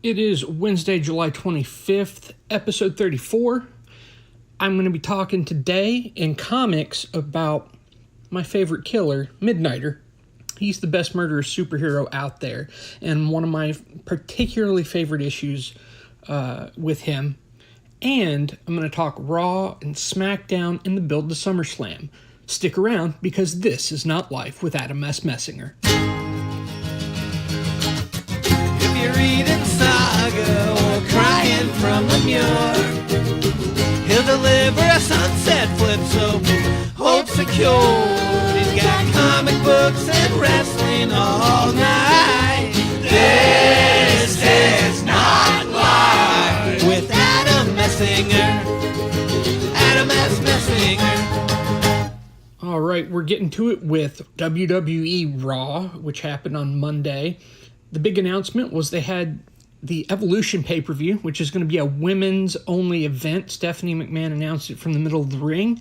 It is Wednesday, July 25th, episode 34. I'm going to be talking today in comics about my favorite killer, Midnighter. He's the best murderer superhero out there, and one of my particularly favorite issues with him. And I'm going to talk Raw and SmackDown in the build to SummerSlam. Stick around, because this is not life with Adam S. Messinger. If you're reading Saga or crying from the Muir, he'll deliver a sunset flip, so hold secure. He's got comic books and wrestling all night. This is not life with Adam Messinger. Adam S. Messinger. All right, we're getting to it with WWE Raw, which happened on Monday. The big announcement was they had the Evolution pay-per-view, which is going to be a women's-only event. Stephanie McMahon announced it from the middle of the ring.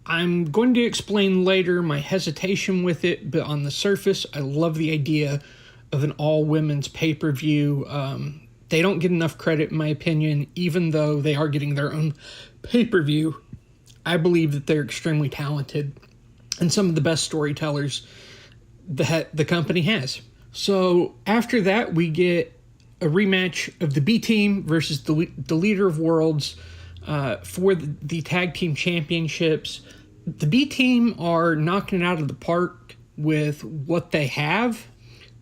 I'm going to explain later my hesitation with it, but on the surface, I love the idea of an all-women's pay-per-view. They don't get enough credit, in my opinion, even though they are getting their own pay-per-view. I believe that they're extremely talented and some of the best storytellers that the company has. So after that, we get a rematch of the B Team versus the Leader of Worlds for the Tag Team Championships. The B Team are knocking it out of the park with what they have,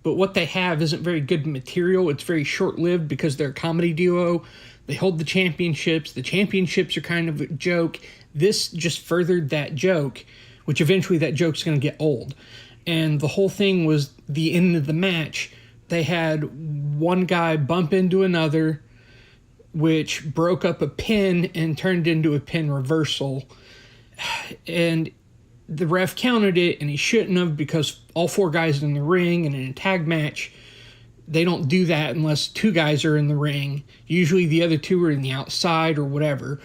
but what they have isn't very good material. It's very short-lived because they're a comedy duo. They hold the championships. The championships are kind of a joke. This just furthered that joke, which eventually that joke's going to get old. And the whole thing was the end of the match. They had one guy bump into another, which broke up a pin and turned into a pin reversal. And the ref counted it, and he shouldn't have, because all four guys in the ring, and in a tag match, they don't do that unless two guys are in the ring. Usually the other two are in the outside or whatever.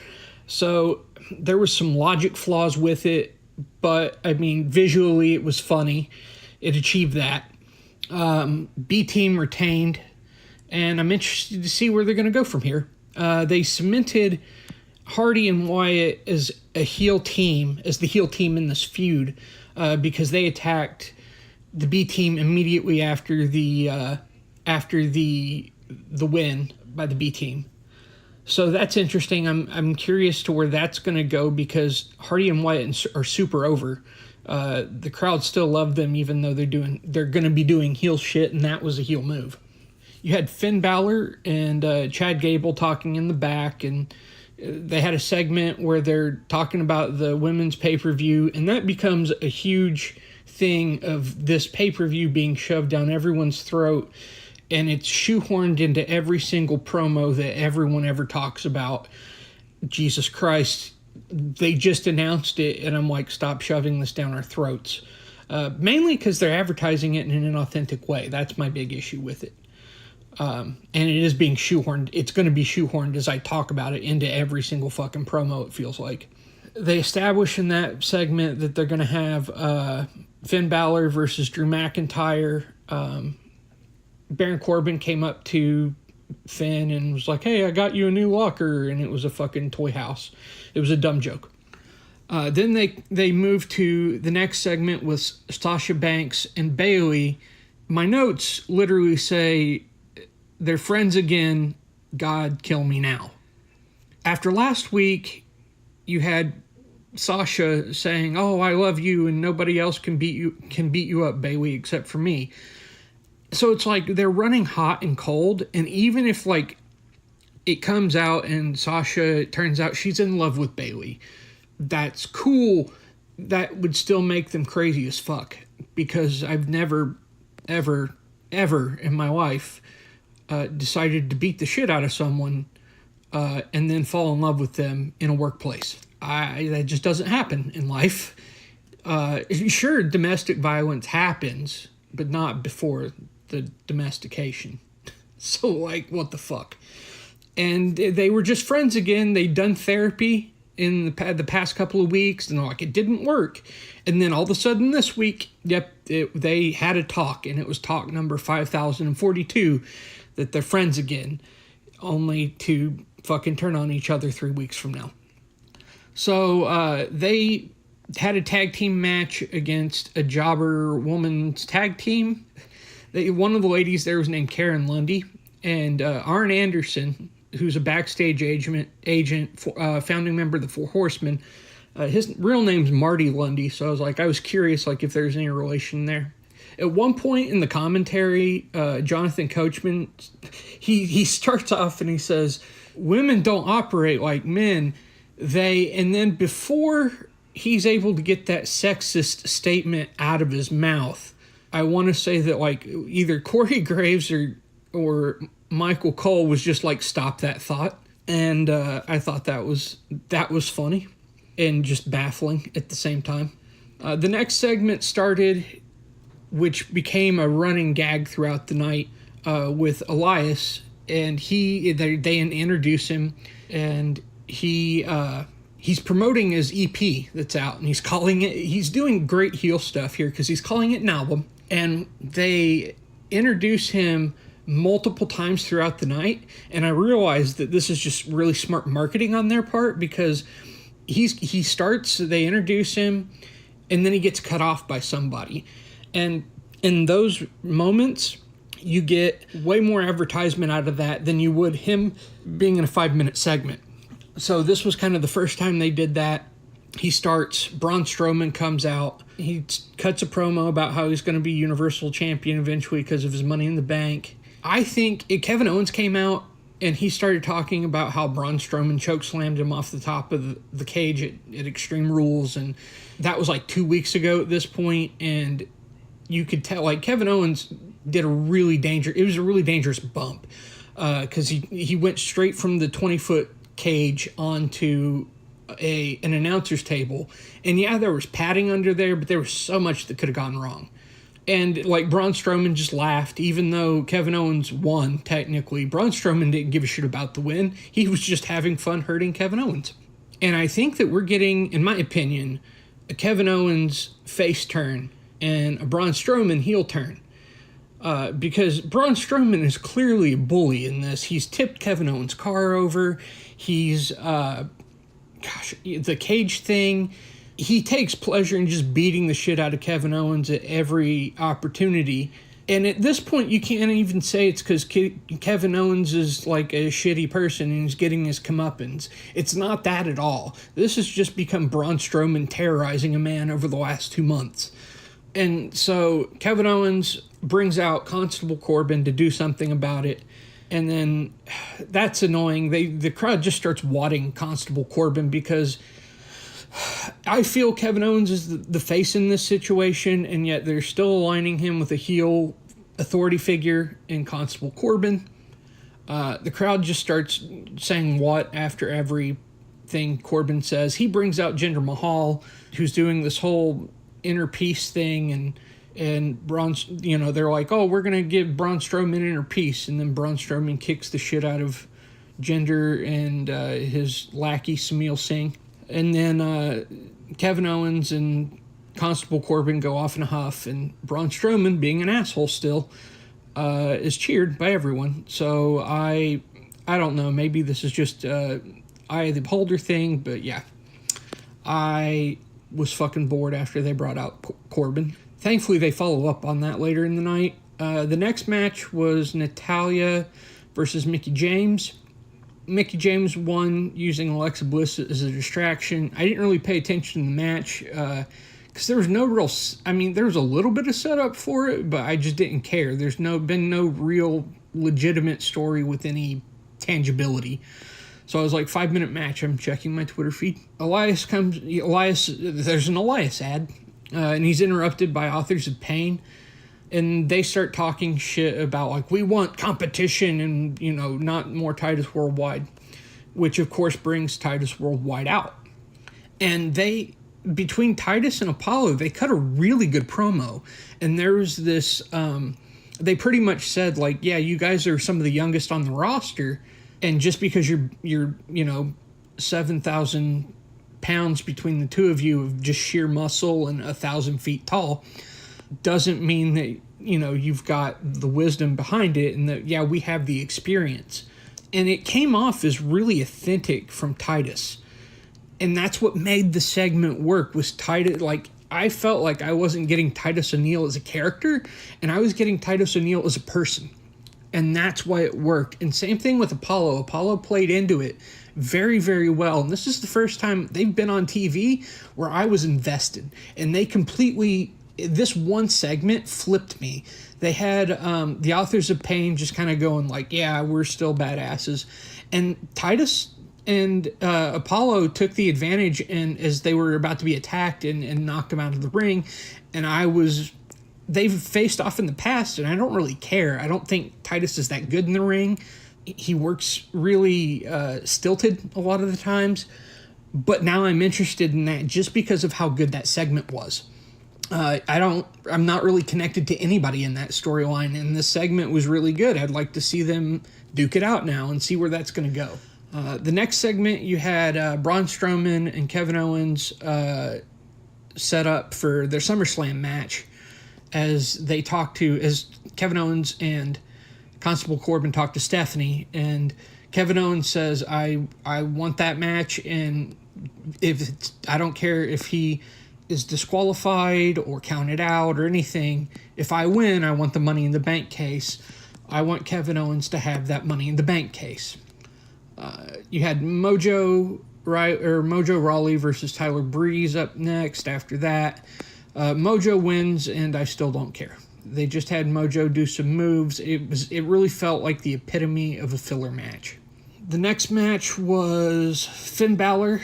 So there was some logic flaws with it. But, I mean, visually it was funny. It achieved that. B-Team retained. And I'm interested to see where they're going to go from here. They cemented Hardy and Wyatt as a heel team, as the heel team in this feud, because they attacked the B-Team immediately after the win by the B-Team. So that's interesting. I'm curious to where that's going to go, because Hardy and Wyatt are super over. The crowd still love them, even though they're going to be doing heel shit, and that was a heel move. You had Finn Balor and Chad Gable talking in the back, and they had a segment where they're talking about the women's pay-per-view, and that becomes a huge thing of this pay-per-view being shoved down everyone's throat. And it's shoehorned into every single promo that everyone ever talks about. Jesus Christ, they just announced it, and I'm like, stop shoving this down our throats. Mainly because they're advertising it in an inauthentic way. That's my big issue with it. And it is being shoehorned. It's going to be shoehorned as I talk about it into every single fucking promo, it feels like. They establish in that segment that they're going to have Finn Balor versus Drew McIntyre. Baron Corbin came up to Finn and was like, hey, I got you a new locker, and it was a fucking toy house. It was a dumb joke. Then they moved to the next segment with Sasha Banks and Bayley. My notes literally say, they're friends again, God kill me now. After last week, you had Sasha saying, oh, I love you, and nobody else can beat you up, Bayley, except for me. So it's like they're running hot and cold, and even if like it comes out and Sasha, it turns out she's in love with Bayley, that's cool. That would still make them crazy as fuck, because I've never, ever, ever in my life decided to beat the shit out of someone and then fall in love with them in a workplace. That just doesn't happen in life. Sure, domestic violence happens, but not before the domestication. So, like, what the fuck? And they were just friends again. They'd done therapy in the past couple of weeks, and like, it didn't work. And then all of a sudden this week, they had a talk, and it was talk number 5042. that they're friends again, only to fucking turn on each other 3 weeks from now. So they had a tag team match against a jobber woman's tag team. One of the ladies there was named Karen Lundy, and Arn Anderson, who's a backstage agent, founding member of the Four Horsemen. His real name's Marty Lundy, so I was curious if there's any relation there. At one point in the commentary, Jonathan Coachman, he starts off and he says, "Women don't operate like men. And then before he's able to get that sexist statement out of his mouth, I want to say that either Corey Graves or Michael Cole was just stop that thought. And I thought that was funny and just baffling at the same time. The next segment started, which became a running gag throughout the night, with Elias, and they introduce him, and he's promoting his EP that's out, and he's doing great heel stuff here because he's calling it an album, and they introduce him multiple times throughout the night, and I realized that this is just really smart marketing on their part, because they introduce him, and then he gets cut off by somebody, and in those moments you get way more advertisement out of that than you would him being in a 5-minute segment. So this was kind of the first time they did that. He starts, Braun Strowman comes out, he cuts a promo about how he's going to be Universal Champion eventually because of his Money in the Bank. I think Kevin Owens came out and he started talking about how Braun Strowman chokeslammed him off the top of the cage at Extreme Rules, and that was 2 weeks ago at this point, and you could tell Kevin Owens did a really dangerous bump, because he went straight from the 20-foot cage onto an announcer's table, and yeah, there was padding under there, but there was so much that could have gone wrong. And Braun Strowman just laughed, even though Kevin Owens won technically. Braun Strowman didn't give a shit about the win. He was just having fun hurting Kevin Owens. And I think that we're getting, in my opinion, a Kevin Owens face turn and a Braun Strowman heel turn. Because Braun Strowman is clearly a bully in this. He's tipped Kevin Owens' car over. He's, the cage thing. He takes pleasure in just beating the shit out of Kevin Owens at every opportunity. And at this point, you can't even say it's because Kevin Owens is a shitty person and he's getting his comeuppance. It's not that at all. This has just become Braun Strowman terrorizing a man over the last 2 months. And so Kevin Owens brings out Constable Corbin to do something about it. And then that's annoying. The crowd just starts wadding Constable Corbin because I feel Kevin Owens is the face in this situation, and yet they're still aligning him with a heel authority figure in Constable Corbin. The crowd just starts saying what after everything Corbin says. He brings out Jinder Mahal, who's doing this whole inner peace thing, and Braun, they're like, oh, we're going to give Braun Strowman inner peace, and then Braun Strowman kicks the shit out of Jinder and his lackey Samil Singh. And then Kevin Owens and Constable Corbin go off in a huff, and Braun Strowman, being an asshole still, is cheered by everyone. So I don't know, maybe this is just eye of the beholder thing, but yeah. I was fucking bored after they brought out Corbin. Thankfully, they follow up on that later in the night. The next match was Natalya versus Mickie James. Mickie James won using Alexa Bliss as a distraction. I didn't really pay attention to the match because there was no real... there was a little bit of setup for it, but I just didn't care. There's been no real legitimate story with any tangibility. So I was 5-minute match. I'm checking my Twitter feed. There's an Elias ad, and he's interrupted by Authors of Pain. And they start talking shit about, we want competition and, not more Titus Worldwide, which, of course, brings Titus Worldwide out. And between Titus and Apollo, they cut a really good promo. And there was this, they pretty much said, yeah, you guys are some of the youngest on the roster, and just because you're 7,000 pounds between the two of you of just sheer muscle and 1,000 feet tall, doesn't mean that you've got the wisdom behind it, and that, yeah, we have the experience. And it came off as really authentic from Titus. And that's what made the segment work, was Titus. Like, I felt like I wasn't getting Titus O'Neil as a character, and I was getting Titus O'Neil as a person. And that's why it worked. And same thing with Apollo. Apollo played into it very, very well. And this is the first time they've been on TV where I was invested. And they completely, this one segment flipped me. They had the Authors of Pain just kind of going like, yeah, we're still badasses. And Titus and Apollo took the advantage, and as they were about to be attacked, and knocked them out of the ring. And they've faced off in the past, and I don't really care. I don't think Titus is that good in the ring. He works really stilted a lot of the times. But now I'm interested in that just because of how good that segment was. I'm not really connected to anybody in that storyline, and this segment was really good. I'd like to see them duke it out now and see where that's going to go. The next segment, you had Braun Strowman and Kevin Owens set up for their SummerSlam match as Kevin Owens and Constable Corbin talk to Stephanie, and Kevin Owens says, I want that match, and I don't care if he is disqualified or counted out or anything. If I win, I want the Money in the Bank case. I want Kevin Owens to have that Money in the Bank case. You had Mojo Rawley versus Tyler Breeze up next after that. Mojo wins, and I still don't care. They just had Mojo do some moves. It really felt like the epitome of a filler match. The next match was Finn Balor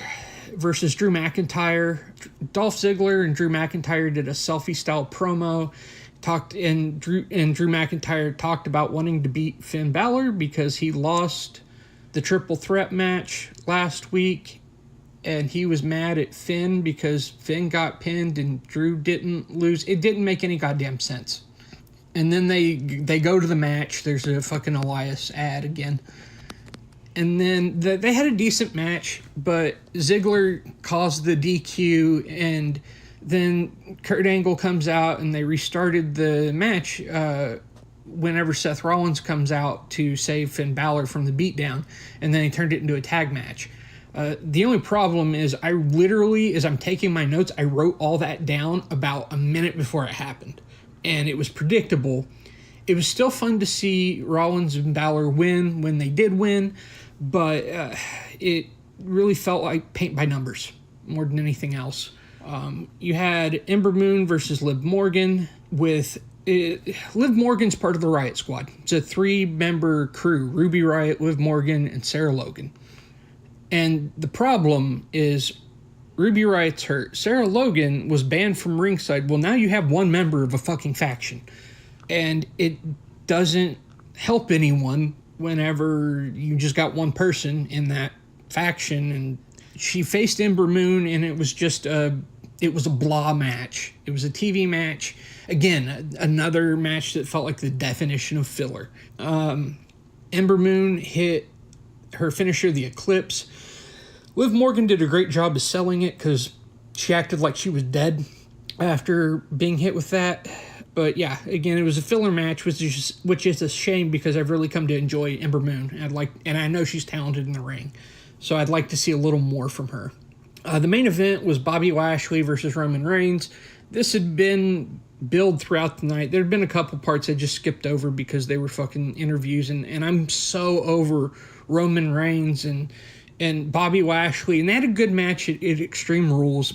versus Drew McIntyre. Dolph Ziggler and Drew McIntyre did a selfie-style promo. Drew McIntyre talked about wanting to beat Finn Balor because he lost the triple threat match last week, and he was mad at Finn because Finn got pinned and Drew didn't lose. It didn't make any goddamn sense. And then they go to the match. There's a fucking Elias ad again. And then they had a decent match, but Ziggler caused the DQ, and then Kurt Angle comes out, and they restarted the match whenever Seth Rollins comes out to save Finn Balor from the beatdown, and then they turned it into a tag match. The only problem is I literally, as I'm taking my notes, I wrote all that down about a minute before it happened, and it was predictable. It was still fun to see Rollins and Balor win when they did win, but it really felt like paint by numbers more than anything else. You had Ember Moon versus Liv Morgan. Liv Morgan's part of the Riot Squad. It's a 3-member crew: Ruby Riott, Liv Morgan, and Sarah Logan. And the problem is Ruby Riott's hurt. Sarah Logan was banned from ringside. Well, now you have one member of a fucking faction. And it doesn't help anyone whenever you just got one person in that faction. And she faced Ember Moon, and it was just it was a blah match. It was a TV match. Again, another match that felt like the definition of filler. Ember Moon hit her finisher, the Eclipse. Liv Morgan did a great job of selling it because she acted like she was dead after being hit with that. But yeah, again, it was a filler match, which is a shame because I've really come to enjoy Ember Moon. And I know she's talented in the ring, so I'd like to see a little more from her. The main event was Bobby Lashley versus Roman Reigns. This had been billed throughout the night. There had been a couple parts I just skipped over because they were fucking interviews, and I'm so over Roman Reigns and Bobby Lashley, and they had a good match at Extreme Rules,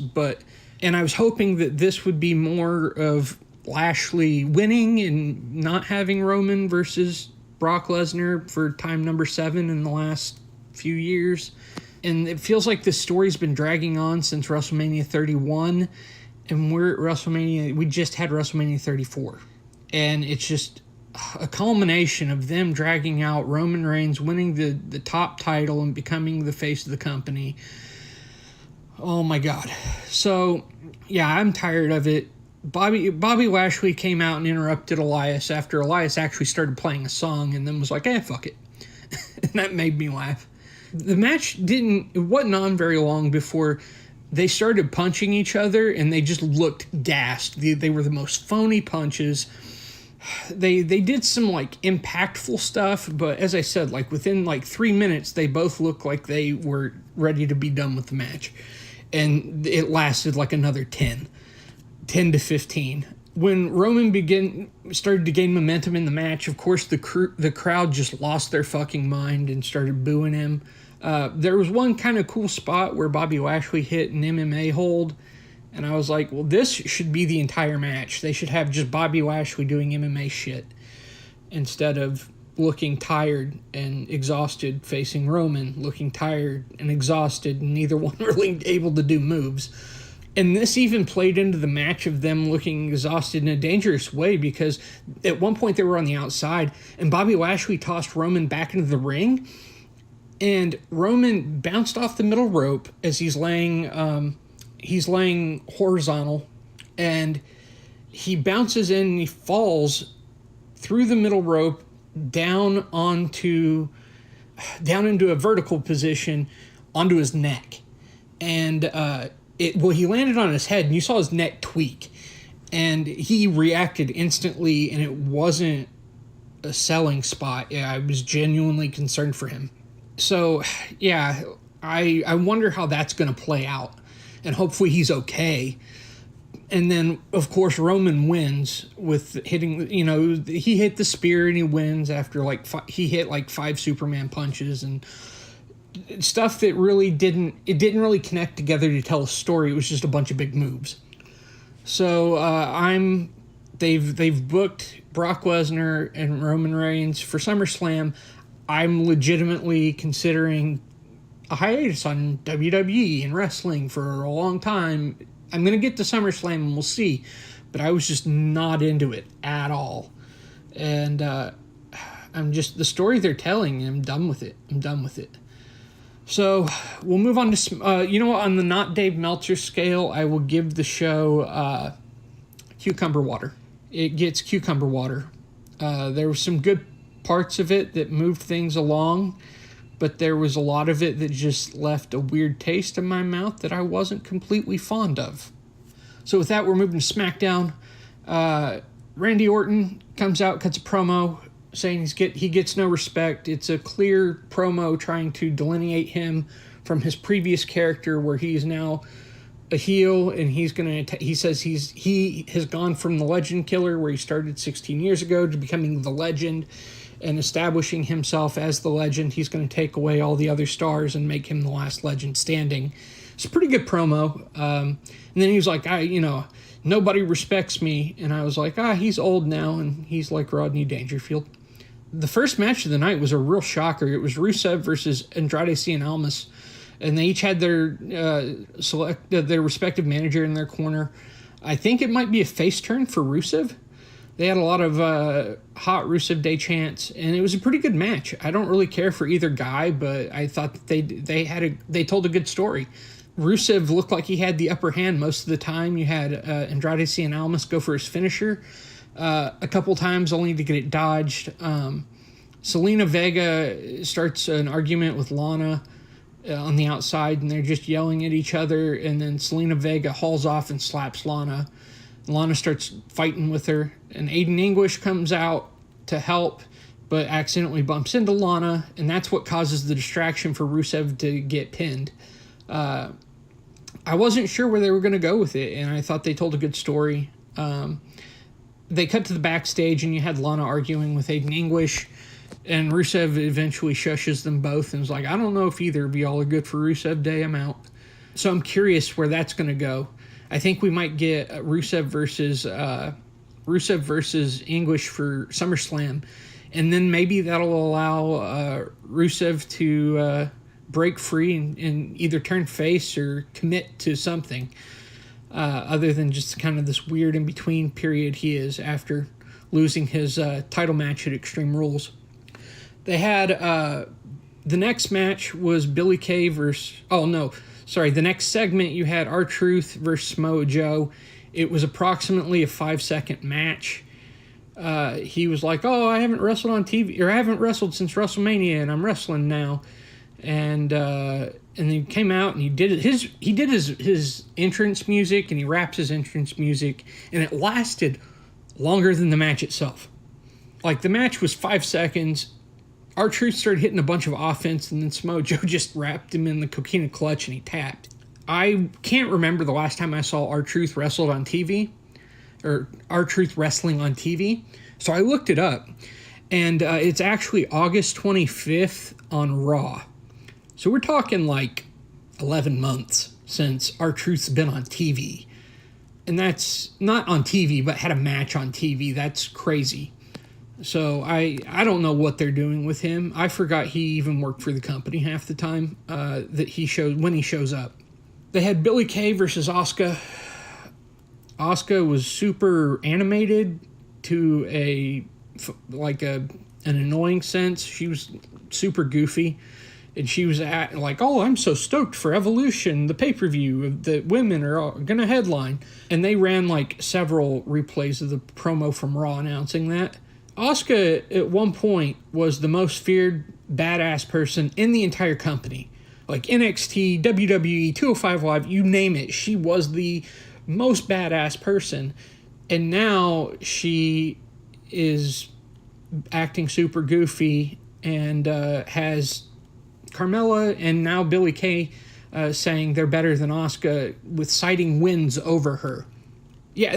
and I was hoping that this would be more of Lashley winning and not having Roman versus Brock Lesnar for time number 7 in the last few years. And it feels like this story's been dragging on since WrestleMania 31, and we're at WrestleMania, we just had WrestleMania 34. And it's just a culmination of them dragging out Roman Reigns winning the top title and becoming the face of the company. Oh my God. So, yeah, I'm tired of it. Bobby Lashley came out and interrupted Elias after Elias actually started playing a song, and then was like, fuck it. And that made me laugh. The match wasn't on very long before they started punching each other, and they just looked gassed. They were the most phony punches. they did some like impactful stuff, but as I said, like within like 3 minutes, they both looked like they were ready to be done with the match, and it lasted like another 10 to 15. When Roman started to gain momentum in the match, of course the crowd just lost their fucking mind and started booing him. There was one kind of cool spot where Bobby Lashley hit an MMA hold, and I was like, well, this should be the entire match. They should have just Bobby Lashley doing MMA shit instead of looking tired and exhausted facing Roman, looking tired and exhausted, and neither one really able to do moves. And this even played into the match of them looking exhausted in a dangerous way, because at one point they were on the outside and Bobby Lashley tossed Roman back into the ring, and Roman bounced off the middle rope as he's laying horizontal, and he bounces in and he falls through the middle rope down into a vertical position onto his neck. And he landed on his head, and you saw his neck tweak, and he reacted instantly, and it wasn't a selling spot. Yeah, I was genuinely concerned for him. So, yeah, I wonder how that's going to play out, and hopefully he's okay. And then, of course, Roman wins with hitting, he hit the spear and he wins after he hit like 5 Superman punches and stuff that really didn't really connect together to tell a story. It was just a bunch of big moves. So they've booked Brock Lesnar and Roman Reigns for SummerSlam. I'm legitimately considering a hiatus on WWE and wrestling for a long time. I'm going to get to SummerSlam and we'll see, but I was just not into it at all. And I'm just, the story they're telling, I'm done with it. So we'll move on to, on the not Dave Meltzer scale, I will give the show cucumber water. It gets cucumber water. There were some good parts of it that moved things along, but there was a lot of it that just left a weird taste in my mouth that I wasn't completely fond of. So with that, we're moving to SmackDown. Randy Orton comes out, cuts a promo, saying he gets no respect. It's a clear promo trying to delineate him from his previous character, where he is now a heel, and he says he has gone from the Legend Killer, where he started 16 years ago, to becoming the Legend and establishing himself as the Legend. He's going to take away all the other stars and make him the last legend standing. It's a pretty good promo. And then he was like, nobody respects me. And I was like, he's old now, and he's like Rodney Dangerfield. The first match of the night was a real shocker. It was Rusev versus Andrade Cien Almas, and they each had their respective manager in their corner. I think it might be a face turn for Rusev. They had a lot of hot Rusev Day chants, and it was a pretty good match. I don't really care for either guy, but I thought that they told a good story. Rusev looked like he had the upper hand most of the time. You had Andrade Cien Almas go for his finisher a couple times, only to get it dodged. Selena Vega starts an argument with Lana on the outside, and they're just yelling at each other, and then Selena Vega hauls off and slaps Lana. Lana starts fighting with her, and Aiden English comes out to help, but accidentally bumps into Lana, and that's what causes the distraction for Rusev to get pinned. I wasn't sure where they were going to go with it, and I thought they told a good story. They cut to the backstage, and you had Lana arguing with Aiden English, and Rusev eventually shushes them both and is like, I don't know if either of y'all are good for Rusev Day, I'm out. So I'm curious where that's going to go. I think we might get Rusev versus English for SummerSlam, and then maybe that'll allow Rusev to break free and either turn face or commit to something other than just kind of this weird in-between period he is after losing his title match at Extreme Rules. They had the next match was Billy Kay versus... the next segment, you had R-Truth versus Samoa Joe. It was approximately a 5-second match. He was like, I haven't wrestled on TV, or I haven't wrestled since WrestleMania, and I'm wrestling now. And he came out, and he did his entrance music, and he raps his entrance music, and it lasted longer than the match itself. Like, the match was 5 seconds. R-Truth started hitting a bunch of offense, and then Samoa Joe just wrapped him in the coquina clutch and he tapped. I can't remember the last time I saw R-Truth wrestled on TV, or R-Truth wrestling on TV. So I looked it up, and it's actually August 25th on Raw. So we're talking like 11 months since R-Truth's been on TV. And that's not on TV, but had a match on TV. That's crazy. So I don't know what they're doing with him. I forgot he even worked for the company half the time that he shows when he shows up. They had Billie Kay versus Asuka. Asuka was super animated to an annoying sense. She was super goofy. And she was like, oh, I'm so stoked for Evolution, the pay-per-view that women are going to headline. And they ran like several replays of the promo from Raw announcing that. Asuka, at one point, was the most feared badass person in the entire company. Like NXT, WWE, 205 Live, you name it. She was the most badass person. And now she is acting super goofy and has Carmella and now Billie Kay saying they're better than Asuka with citing wins over her. Yeah,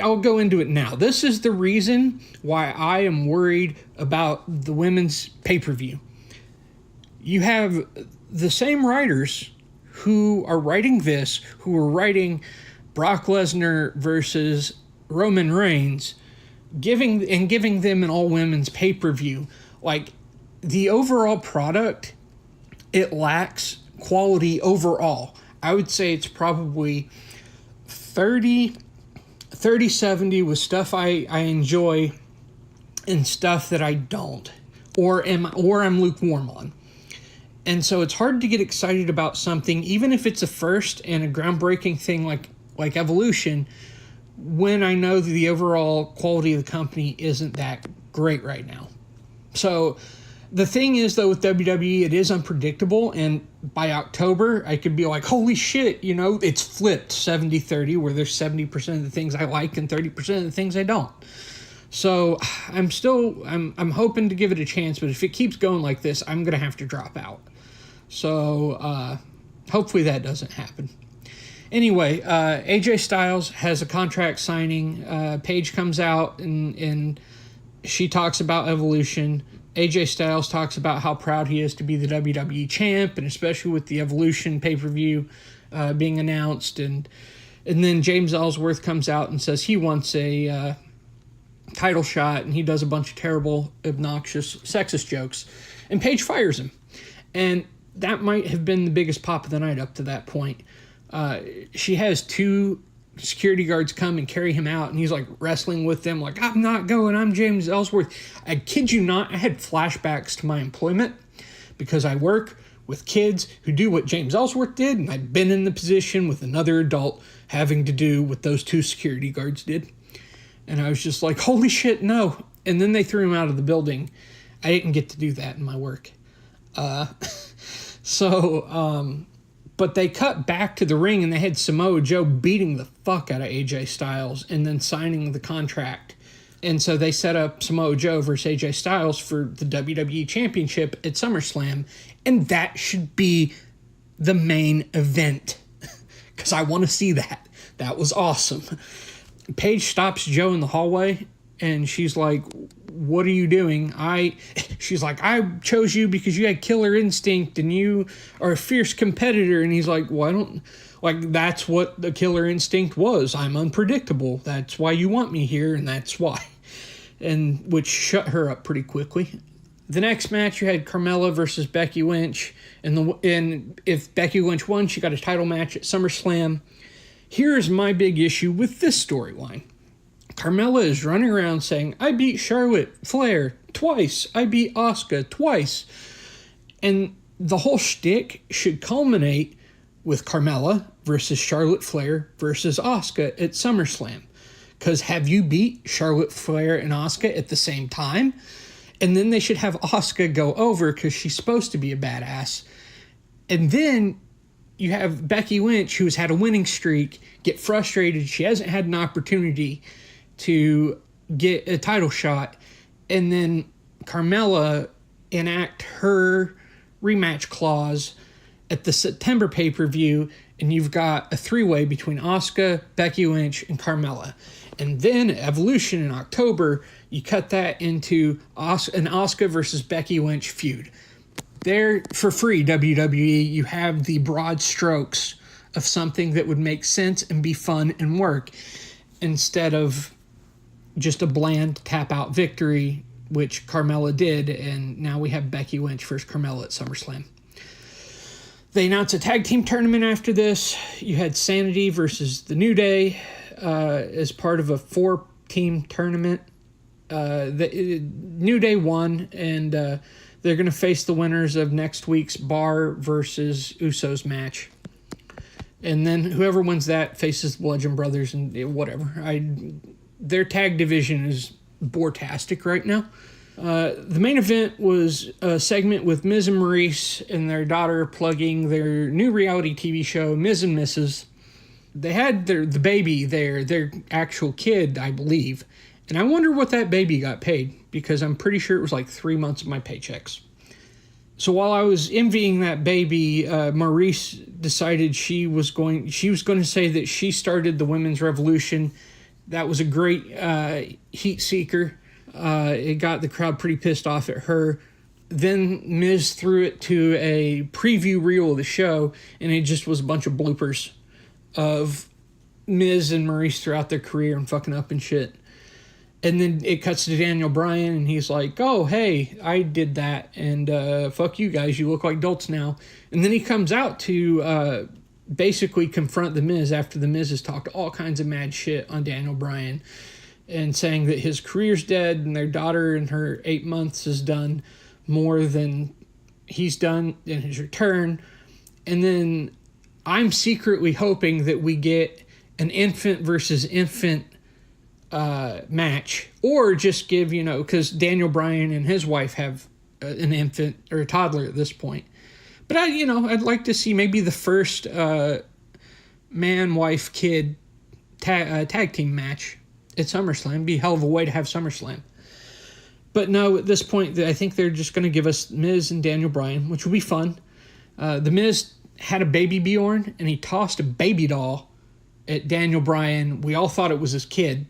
I'll go into it now. This is the reason why I am worried about the women's pay-per-view. You have the same writers who are writing this, who are writing Brock Lesnar versus Roman Reigns, giving them an all-women's pay-per-view. Like, the overall product, it lacks quality overall. I would say it's probably 30-70 with stuff I enjoy and stuff that I don't, or I'm lukewarm on. And so it's hard to get excited about something, even if it's a first and a groundbreaking thing like Evolution, when I know that the overall quality of the company isn't that great right now. So the thing is, though, with WWE, it is unpredictable, and by October, I could be like, holy shit, it's flipped 70-30, where there's 70% of the things I like and 30% of the things I don't. So I'm hoping to give it a chance, but if it keeps going like this, I'm going to have to drop out. So hopefully that doesn't happen. Anyway, AJ Styles has a contract signing. Paige comes out and she talks about Evolution. AJ Styles talks about how proud he is to be the WWE champ, and especially with the Evolution pay-per-view being announced. And then James Ellsworth comes out and says he wants a title shot, and he does a bunch of terrible, obnoxious, sexist jokes. And Paige fires him. And that might have been the biggest pop of the night up to that point. She has 2 security guards come and carry him out, and he's like wrestling with them like, I'm not going, I'm James Ellsworth. I kid you not, I had flashbacks to my employment because I work with kids who do what James Ellsworth did, and I've been in the position with another adult having to do what those 2 security guards did. And I was just like, holy shit, no. And then they threw him out of the building. I didn't get to do that in my work. But they cut back to the ring, and they had Samoa Joe beating the fuck out of AJ Styles and then signing the contract. And so they set up Samoa Joe versus AJ Styles for the WWE Championship at SummerSlam, and that should be the main event because I want to see that. That was awesome. Paige stops Joe in the hallway, and she's like, what are you doing? She's like, I chose you because you had killer instinct and you are a fierce competitor. And he's like, well, that's what the killer instinct was. I'm unpredictable. That's why you want me here, and that's why. And which shut her up pretty quickly. The next match, you had Carmella versus Becky Lynch. And if Becky Lynch won, she got a title match at SummerSlam. Here's my big issue with this storyline. Carmella is running around saying, I beat Charlotte Flair twice. I beat Asuka twice. And the whole shtick should culminate with Carmella versus Charlotte Flair versus Asuka at SummerSlam. Because have you beat Charlotte Flair and Asuka at the same time? And then they should have Asuka go over because she's supposed to be a badass. And then you have Becky Lynch, who's had a winning streak, get frustrated. She hasn't had an opportunity. to get a title shot, and then Carmella enact her rematch clause at the September pay-per-view, and you've got a three-way between Asuka, Becky Lynch, and Carmella. And then Evolution in October, you cut that into an Asuka versus Becky Lynch feud. There, for free, WWE, you have the broad strokes of something that would make sense and be fun and work, instead of just a bland tap-out victory, which Carmella did, and now we have Becky Lynch versus Carmella at SummerSlam. They announced a tag team tournament after this. You had Sanity versus the New Day as part of a 4-team tournament. The New Day won, and they're going to face the winners of next week's Bar versus Usos match. And then whoever wins that faces the Bludgeon Brothers and whatever. Their tag division is bortastic right now. The main event was a segment with Miz and Maurice and their daughter plugging their new reality TV show, Miz and Mrs. They had the baby there, their actual kid, I believe. And I wonder what that baby got paid, because I'm pretty sure it was like 3 months of my paychecks. So while I was envying that baby, Maurice decided she was going to say that she started the women's revolution. That was a great heat seeker. It got the crowd pretty pissed off at her. Then Miz threw it to a preview reel of the show, and it just was a bunch of bloopers of Miz and Maurice throughout their career and fucking up and shit. And then it cuts to Daniel Bryan, and he's like, oh, hey, I did that, and fuck you guys, you look like dolts now. And then he comes out to basically confront The Miz after The Miz has talked all kinds of mad shit on Daniel Bryan, and saying that his career's dead and their daughter in her 8 months has done more than he's done in his return. And then I'm secretly hoping that we get an infant versus infant match, or just give, because Daniel Bryan and his wife have an infant or a toddler at this point. But I'd like to see maybe the first man, wife, kid tag team match at SummerSlam. Be a hell of a way to have SummerSlam. But no, at this point, I think they're just going to give us Miz and Daniel Bryan, which will be fun. The Miz had a baby Bjorn, and he tossed a baby doll at Daniel Bryan. We all thought it was his kid.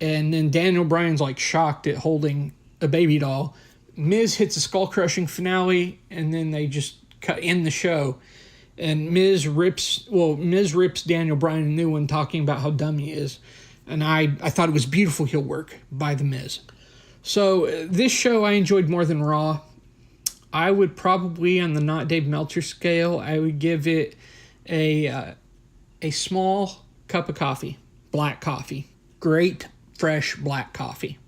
And then Daniel Bryan's like shocked at holding a baby doll. Miz hits a skull-crushing finale, and then they just end the show. And Miz rips Daniel Bryan a new one, talking about how dumb he is. And I thought it was beautiful heel work by The Miz. So this show I enjoyed more than Raw. I would probably, on the not Dave Meltzer scale, I would give it a small cup of coffee, black coffee. Great, fresh black coffee.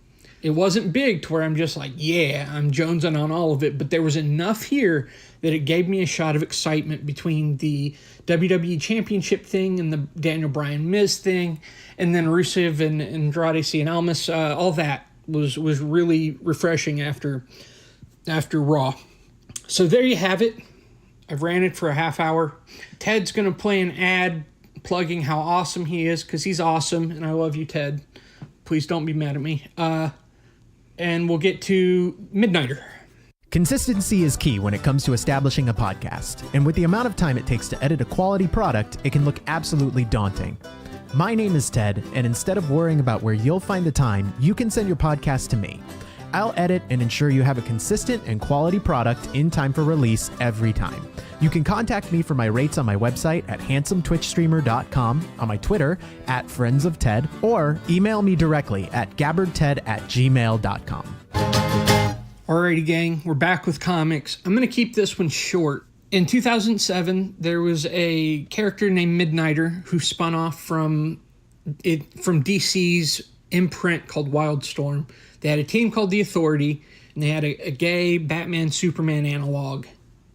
It wasn't big to where I'm just like, yeah, I'm jonesing on all of it, but there was enough here that it gave me a shot of excitement between the WWE Championship thing and the Daniel Bryan Miz thing, and then Rusev and Andrade Cien Almas. All that was really refreshing after Raw. So there you have it. I've ranted for a half hour. Ted's going to play an ad plugging how awesome he is, because he's awesome, and I love you, Ted. Please don't be mad at me. And we'll get to Midnighter. Consistency is key when it comes to establishing a podcast, and with the amount of time it takes to edit a quality product, it can look absolutely daunting. My name is Ted, and instead of worrying about where you'll find the time, you can send your podcast to me. I'll edit and ensure you have a consistent and quality product in time for release every time. You can contact me for my rates on my website at handsometwitchstreamer.com, on my Twitter at friendsofted, or email me directly at gabbardted@gmail.com. Alrighty, gang, we're back with comics. I'm going to keep this one short. In 2007, there was a character named Midnighter who spun off from DC's imprint called Wildstorm. They had a team called The Authority, and they had a gay Batman-Superman analog.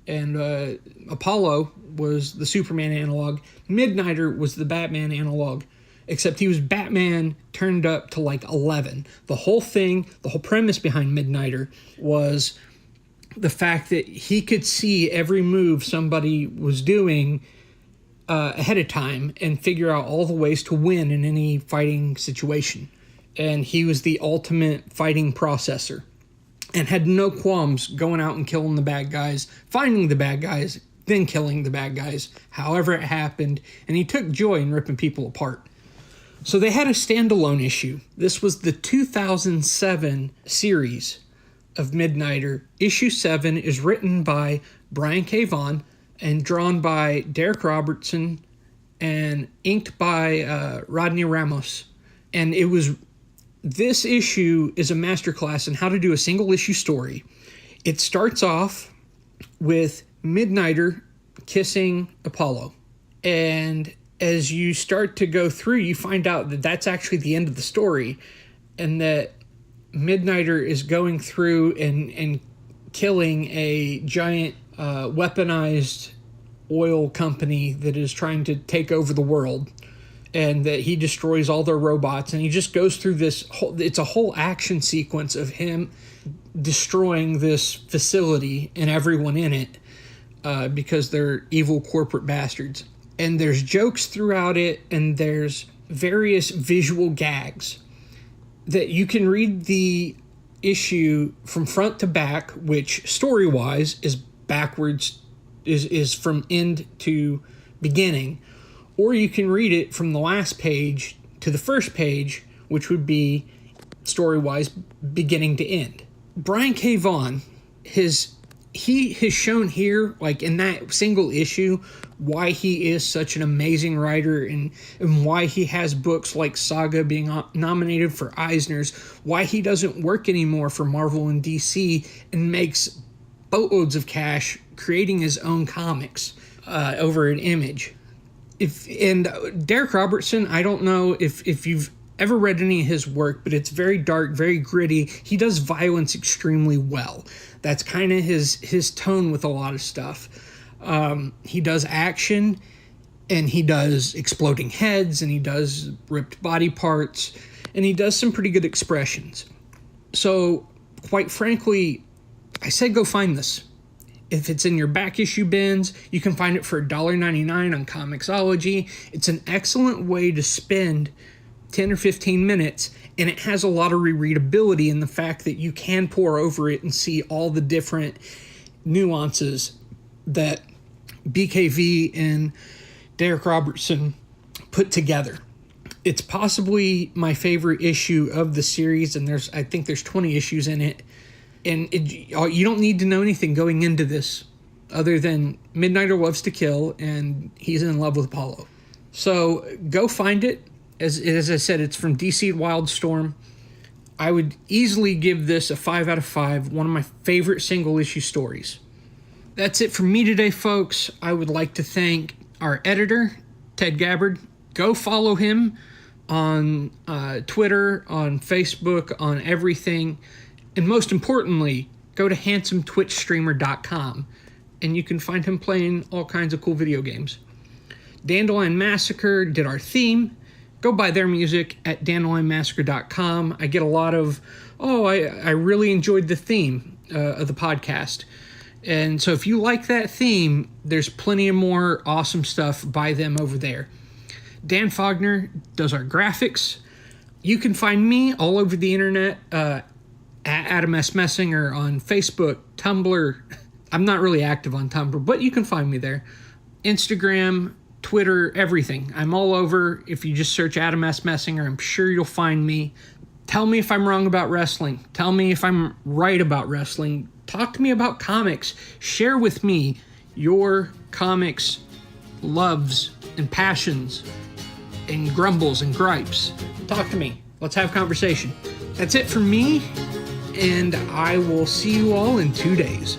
And Apollo was the Superman analog. Midnighter was the Batman analog, except he was Batman turned up to like 11. The whole premise behind Midnighter was the fact that he could see every move somebody was doing ahead of time and figure out all the ways to win in any fighting situation. and he was the ultimate fighting processor and had no qualms going out and killing the bad guys, finding the bad guys, then killing the bad guys, however it happened, and he took joy in ripping people apart. So they had a standalone issue. This was the 2007 series of Midnighter. Issue 7 is written by Brian K. Vaughan and drawn by Derek Robertson and inked by Rodney Ramos. And this issue is a masterclass in how to do a single issue story. It starts off with Midnighter kissing Apollo. And as you start to go through, you find out that that's actually the end of the story, and that Midnighter is going through and killing a giant weaponized oil company that is trying to take over the world, and that he destroys all their robots, and he just goes through it's a whole action sequence of him destroying this facility and everyone in it because they're evil corporate bastards. And there's jokes throughout it, and there's various visual gags that you can read the issue from front to back, which story-wise is backwards, is from end to beginning, or you can read it from the last page to the first page, which would be story-wise beginning to end. Brian K. Vaughan, he has shown here, like in that single issue, why he is such an amazing writer, and why he has books like Saga being nominated for Eisners, why he doesn't work anymore for Marvel and DC and makes boatloads of cash creating his own comics over at Image. And Derek Robertson, I don't know if you've ever read any of his work, but it's very dark, very gritty. He does violence extremely well. That's kind of his tone with a lot of stuff. He does action, and he does exploding heads, and he does ripped body parts, and he does some pretty good expressions. So, quite frankly, I said go find this. If it's in your back issue bins, you can find it for $1.99 on Comixology. It's an excellent way to spend 10 or 15 minutes, and it has a lot of rereadability in the fact that you can pore over it and see all the different nuances that BKV and Derek Robertson put together. It's possibly my favorite issue of the series, and I think there's 20 issues in it. And you don't need to know anything going into this other than Midnighter loves to kill, and he's in love with Apollo. So go find it. As I said, it's from DC Wildstorm. I would easily give this a 5 out of 5, one of my favorite single issue stories. That's it from me today, folks. I would like to thank our editor, Ted Gabbard. Go follow him on Twitter, on Facebook, on everything. And most importantly, go to handsometwitchstreamer.com, and you can find him playing all kinds of cool video games. Dandelion Massacre did our theme. Go buy their music at dandelionmassacre.com. I get a lot of, I really enjoyed the theme of the podcast. And so if you like that theme, there's plenty of more awesome stuff by them over there. Dan Faughdner does our graphics. You can find me all over the internet at Adam S. Messinger on Facebook, Tumblr. I'm not really active on Tumblr, but you can find me there. Instagram, Twitter, everything. I'm all over. If you just search Adam S. Messinger, I'm sure you'll find me. Tell me if I'm wrong about wrestling. Tell me if I'm right about wrestling. Talk to me about comics. Share with me your comics loves and passions and grumbles and gripes. Talk to me. Let's have conversation. That's it from me, and I will see you all in 2 days.